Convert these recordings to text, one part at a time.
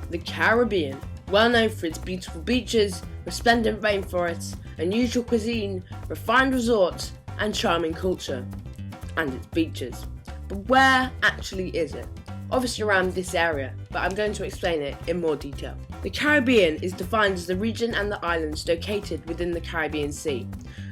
The Caribbean, well known for its beautiful beaches, resplendent rainforests, unusual cuisine, refined resorts, and charming culture. And its beaches. But where actually is it? Obviously around this area, but I'm going to explain it in more detail. The Caribbean is defined as the region and the islands located within the Caribbean Sea,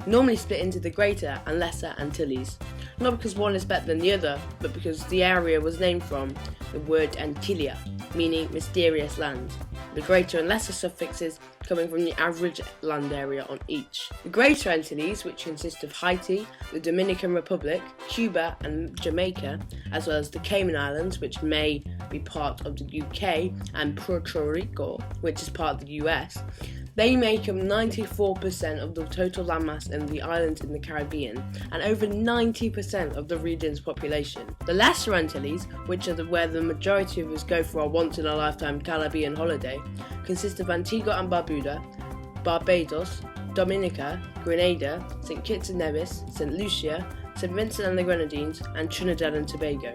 normally split into the Greater and Lesser Antilles. Not because one is better than the other, but because the area was named from the word Antilia, meaning mysterious land. The Greater and Lesser suffixes coming from the average land area on each. The Greater Antilles, which consist of Haiti, the Dominican Republic, Cuba and Jamaica, as well as the Cayman Islands, which may be part of the UK, and Puerto Rico, which is part of the US, they make up 94% of the total landmass in the islands in the Caribbean and over 90% of the region's population. The Lesser Antilles, which are where the majority of us go for our once-in-a-lifetime Caribbean holiday, consist of Antigua and Barbuda, Barbados, Dominica, Grenada, St. Kitts and Nevis, St. Lucia, St. Vincent and the Grenadines, and Trinidad and Tobago.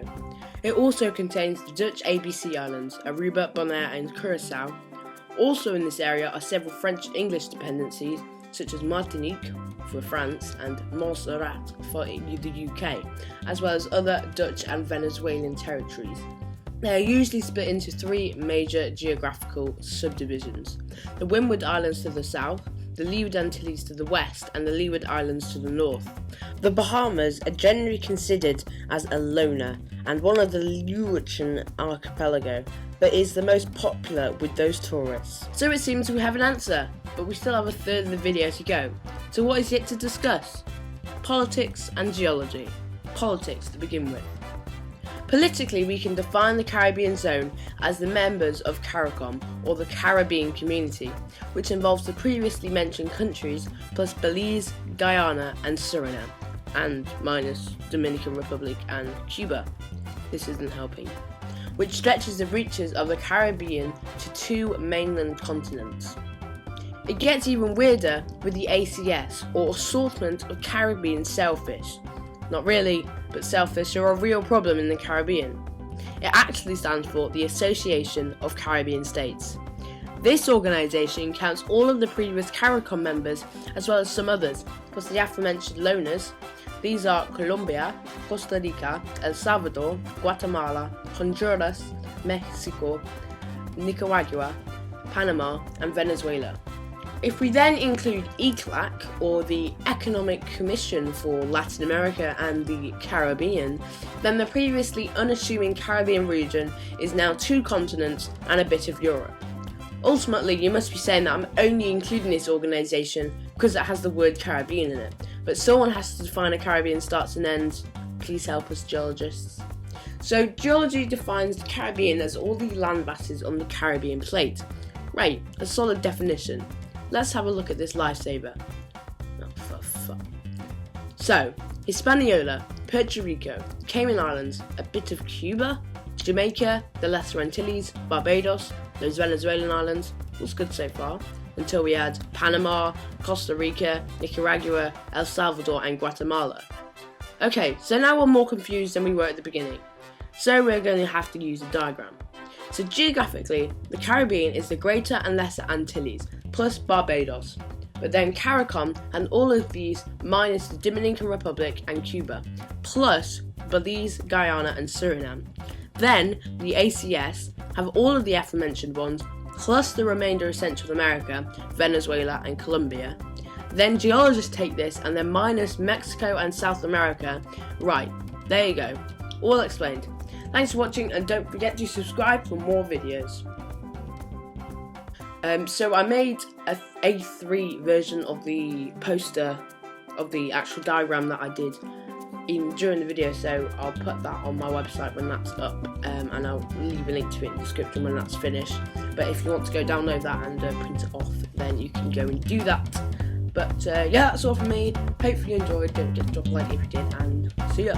It also contains the Dutch ABC Islands, Aruba, Bonaire and Curacao. Also in this area are several French and English dependencies, such as Martinique for France and Montserrat for the UK, as well as other Dutch and Venezuelan territories. They are usually split into three major geographical subdivisions: the Windward Islands to the south, the Leeward Antilles to the west, and the Leeward Islands to the north. The Bahamas are generally considered as a loner and one of the Aleutian archipelago, but is the most popular with those tourists. So it seems we have an answer, but we still have a third of the video to go. So what is yet to discuss? Politics and geology. Politics to begin with. Politically, we can define the Caribbean zone as the members of CARICOM, or the Caribbean Community, which involves the previously mentioned countries plus Belize, Guyana and Suriname, and minus Dominican Republic and Cuba. This isn't helping. Which stretches the reaches of the Caribbean to two mainland continents. It gets even weirder with the ACS, or Assortment of Caribbean Sailfish. Not really, but sailfish are a real problem in the Caribbean. It actually stands for the Association of Caribbean States. This organisation counts all of the previous CARICOM members as well as some others, plus the aforementioned loners. These are Colombia, Costa Rica, El Salvador, Guatemala, Honduras, Mexico, Nicaragua, Panama and Venezuela. If we then include ECLAC, or the Economic Commission for Latin America and the Caribbean, then the previously unassuming Caribbean region is now two continents and a bit of Europe. Ultimately, you must be saying that I'm only including this organisation because it has the word Caribbean in it, but someone has to define a Caribbean starts and ends. Please help us, geologists. So, geology defines the Caribbean as all the land masses on the Caribbean plate. Right, a solid definition. Let's have a look at this lifesaver. Oh, for fuck. So, Hispaniola, Puerto Rico, Cayman Islands, a bit of Cuba, Jamaica, the Lesser Antilles, Barbados, those Venezuelan islands, was good so far, until we add Panama, Costa Rica, Nicaragua, El Salvador and Guatemala. Okay, so now we're more confused than we were at the beginning, so we're going to have to use a diagram. So geographically, the Caribbean is the Greater and Lesser Antilles, plus Barbados, but then CARICOM and all of these minus the Dominican Republic and Cuba, plus Belize, Guyana and Suriname. Then the ACS have all of the aforementioned ones, plus the remainder of Central America, Venezuela and Colombia. Then geologists take this and then minus Mexico and South America. Right, there you go, all explained. Thanks for watching and don't forget to subscribe for more videos. So I made a A3 version of the poster of the actual diagram that I did during the video, so I'll put that on my website when that's up, and I'll leave a link to it in the description when that's finished. But if you want to go download that and print it off, then you can go and do that. But yeah, that's all from me. Hopefully you enjoyed. Don't forget to drop a like if you did, and see ya.